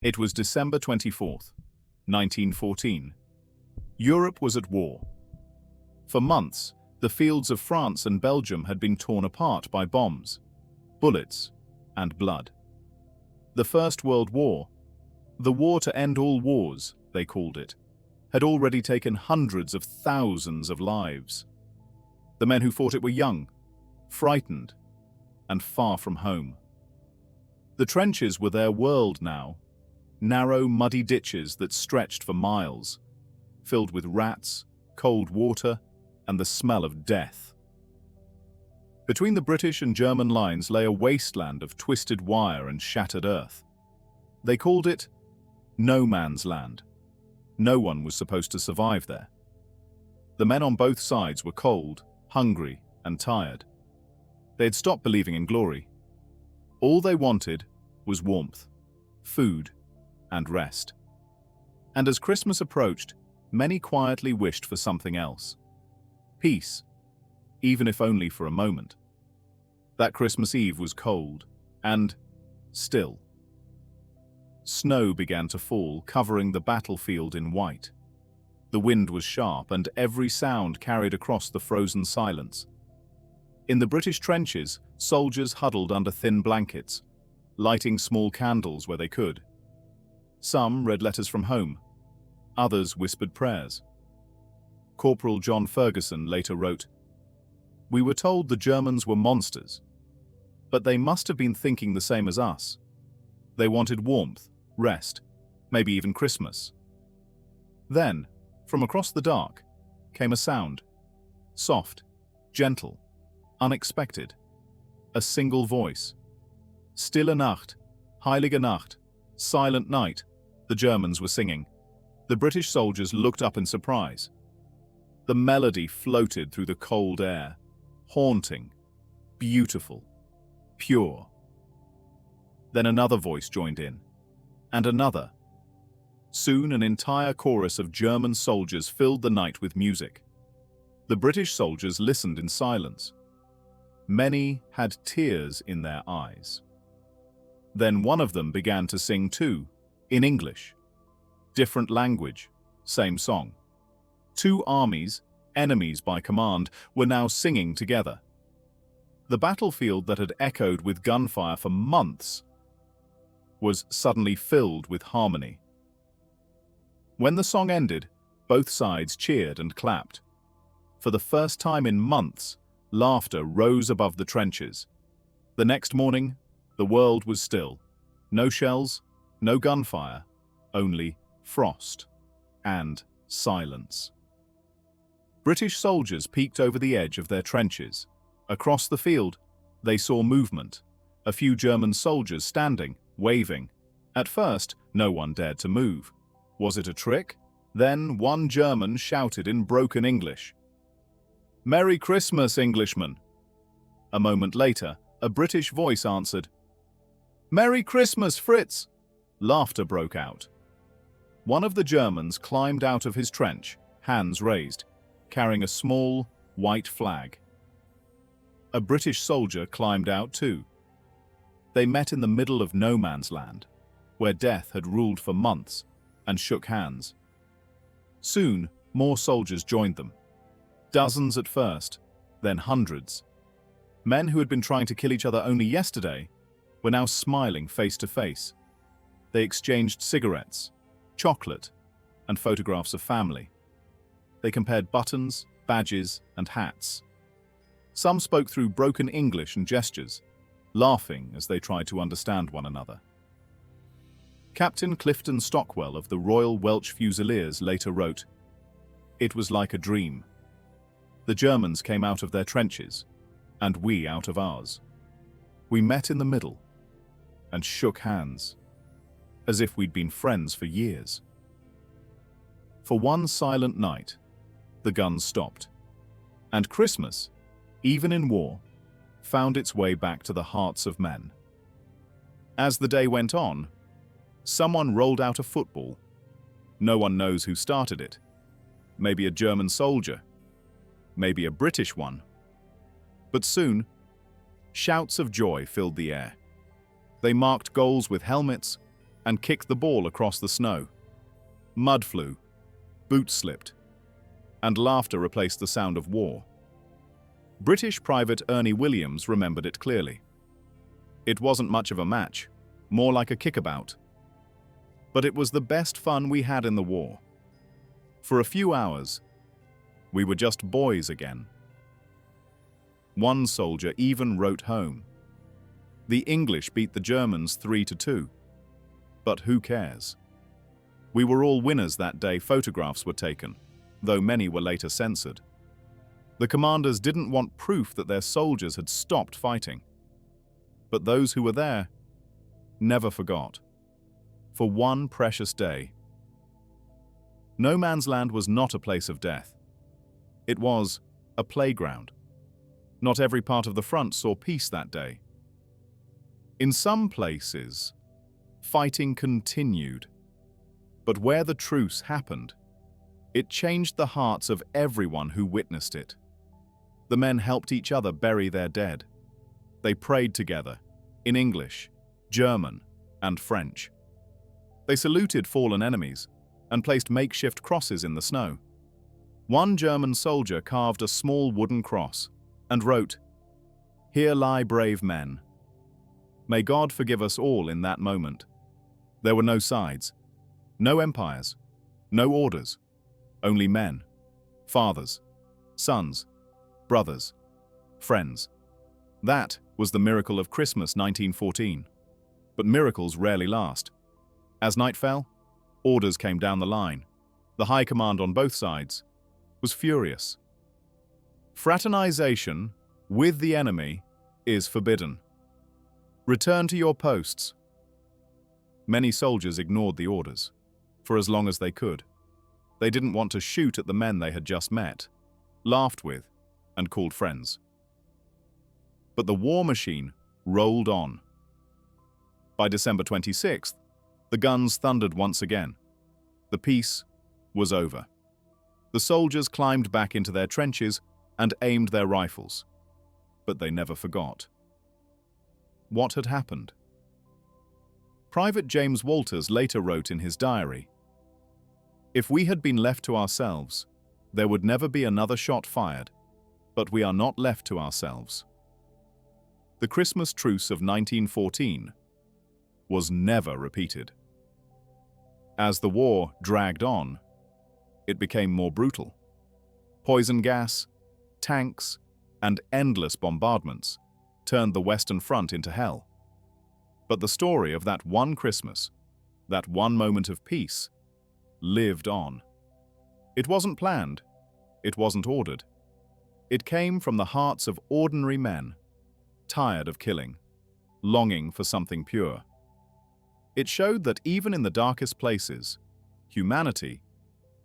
It was December 24th, 1914. Europe was at war. For months, the fields of France and Belgium had been torn apart by bombs, bullets, and blood. The First World War, the war to end all wars, they called it, had already taken hundreds of thousands of lives. The men who fought it were young, frightened, and far from home. The trenches were their world now, narrow, muddy ditches that stretched for miles, filled with rats, cold water, and the smell of death. Between the British and German lines lay a wasteland of twisted wire and shattered earth. They called it no man's land. No one was supposed to survive there. The men on both sides were cold, hungry, and tired. They had stopped believing in glory. All they wanted was warmth, food, and rest. And as Christmas approached, many quietly wished for something else. Peace, even if only for a moment. That Christmas Eve was cold and still. Snow began to fall, covering the battlefield in white. The wind was sharp, and every sound carried across the frozen silence. In the British trenches, soldiers huddled under thin blankets, lighting small candles where they could. Some read letters from home. Others whispered prayers. Corporal John Ferguson later wrote, "We were told the Germans were monsters, but they must have been thinking the same as us. They wanted warmth, rest, maybe even Christmas." Then, from across the dark, came a sound. Soft, gentle, unexpected. A single voice. "Stille Nacht, Heilige Nacht, Silent Night," the Germans were singing. The British soldiers looked up in surprise. The melody floated through the cold air, haunting, beautiful, pure. Then another voice joined in, and another. Soon an entire chorus of German soldiers filled the night with music. The British soldiers listened in silence. Many had tears in their eyes. Then one of them began to sing too, in English. Different language, same song. Two armies, enemies by command, were now singing together. The battlefield that had echoed with gunfire for months was suddenly filled with harmony. When the song ended, both sides cheered and clapped. For the first time in months, laughter rose above the trenches. The next morning, the world was still. No shells, no gunfire, only frost and silence. British soldiers peeked over the edge of their trenches. Across the field, they saw movement. A few German soldiers standing, waving. At first, no one dared to move. Was it a trick? Then one German shouted in broken English, "Merry Christmas, Englishmen!" A moment later, a British voice answered, "Merry Christmas, Fritz!" Laughter broke out. One of the Germans climbed out of his trench, hands raised, carrying a small, white flag. A British soldier climbed out too. They met in the middle of no man's land, where death had ruled for months, and shook hands. Soon, more soldiers joined them. Dozens at first, then hundreds. Men who had been trying to kill each other only yesterday were now smiling face to face. They exchanged cigarettes, chocolate, and photographs of family. They compared buttons, badges, and hats. Some spoke through broken English and gestures, laughing as they tried to understand one another. Captain Clifton Stockwell of the Royal Welch Fusiliers later wrote, "It was like a dream. The Germans came out of their trenches, and we out of ours. We met in the middle, and shook hands, as if we'd been friends for years." For one silent night, the guns stopped, and Christmas, even in war, found its way back to the hearts of men. As the day went on, someone rolled out a football. No one knows who started it. Maybe a German soldier, maybe a British one. But soon, shouts of joy filled the air. They marked goals with helmets and kicked the ball across the snow. Mud flew, boots slipped, and laughter replaced the sound of war. British Private Ernie Williams remembered it clearly. It wasn't much of a match, more like a kickabout. But it was the best fun we had in the war. For a few hours, we were just boys again. One soldier even wrote home. The English beat the Germans 3-2. But who cares? We were all winners that day. Photographs were taken, though many were later censored. The commanders didn't want proof that their soldiers had stopped fighting. But those who were there never forgot. For one precious day. No Man's Land was not a place of death. It was a playground. Not every part of the front saw peace that day. In some places, fighting continued. But where the truce happened, it changed the hearts of everyone who witnessed it. The men helped each other bury their dead. They prayed together, in English, German, and French. They saluted fallen enemies and placed makeshift crosses in the snow. One German soldier carved a small wooden cross and wrote, "Here lie brave men. May God forgive us all in that moment." There were no sides, no empires, no orders, only men, fathers, sons, brothers, friends. That was the miracle of Christmas 1914. But miracles rarely last. As night fell, orders came down the line. The high command on both sides was furious. Fraternization with the enemy is forbidden. Return to your posts. Many soldiers ignored the orders, for as long as they could. They didn't want to shoot at the men they had just met, laughed with, and called friends. But the war machine rolled on. By December 26th, the guns thundered once again. The peace was over. The soldiers climbed back into their trenches and aimed their rifles. But they never forgot. What had happened? Private James Walters later wrote in his diary, "If we had been left to ourselves, there would never be another shot fired, but we are not left to ourselves." The Christmas Truce of 1914 was never repeated. As the war dragged on, it became more brutal. Poison gas, tanks, and endless bombardments turned the Western Front into hell. But the story of that one Christmas, that one moment of peace, lived on. It wasn't planned, it wasn't ordered. It came from the hearts of ordinary men, tired of killing, longing for something pure. It showed that even in the darkest places, humanity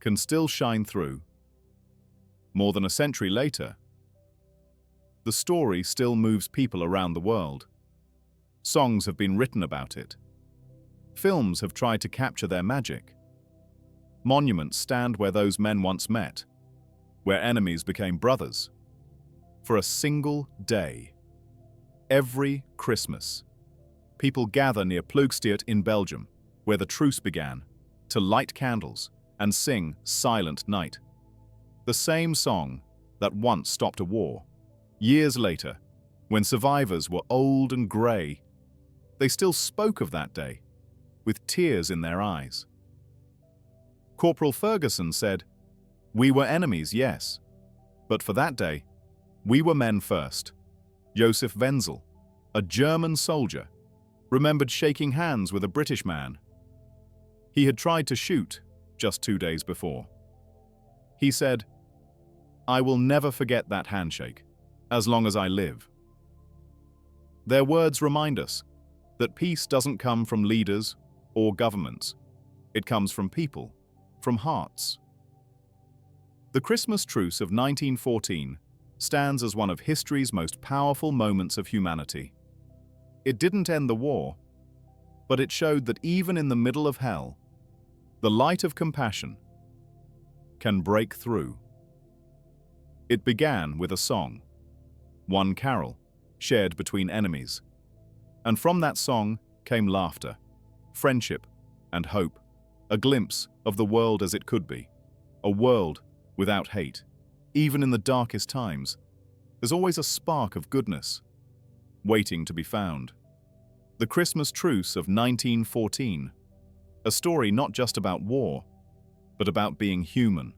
can still shine through. More than a century later, the story still moves people around the world. Songs have been written about it. Films have tried to capture their magic. Monuments stand where those men once met, where enemies became brothers. For a single day, every Christmas, people gather near Ploegsteert in Belgium, where the truce began, to light candles and sing Silent Night. The same song that once stopped a war. Years later, when survivors were old and grey, they still spoke of that day, with tears in their eyes. Corporal Ferguson said, "We were enemies, yes, but for that day, we were men first." Joseph Wenzel, a German soldier, remembered shaking hands with a British man he had tried to shoot just 2 days before. He said, "I will never forget that handshake, as long as I live." Their words remind us that peace doesn't come from leaders or governments. It comes from people, from hearts. The Christmas Truce of 1914 stands as one of history's most powerful moments of humanity. It didn't end the war, but it showed that even in the middle of hell, the light of compassion can break through. It began with a song, one carol, shared between enemies. And from that song came laughter, friendship, and hope, a glimpse of the world as it could be, a world without hate. Even in the darkest times, there's always a spark of goodness waiting to be found. The Christmas Truce of 1914, a story not just about war, but about being human.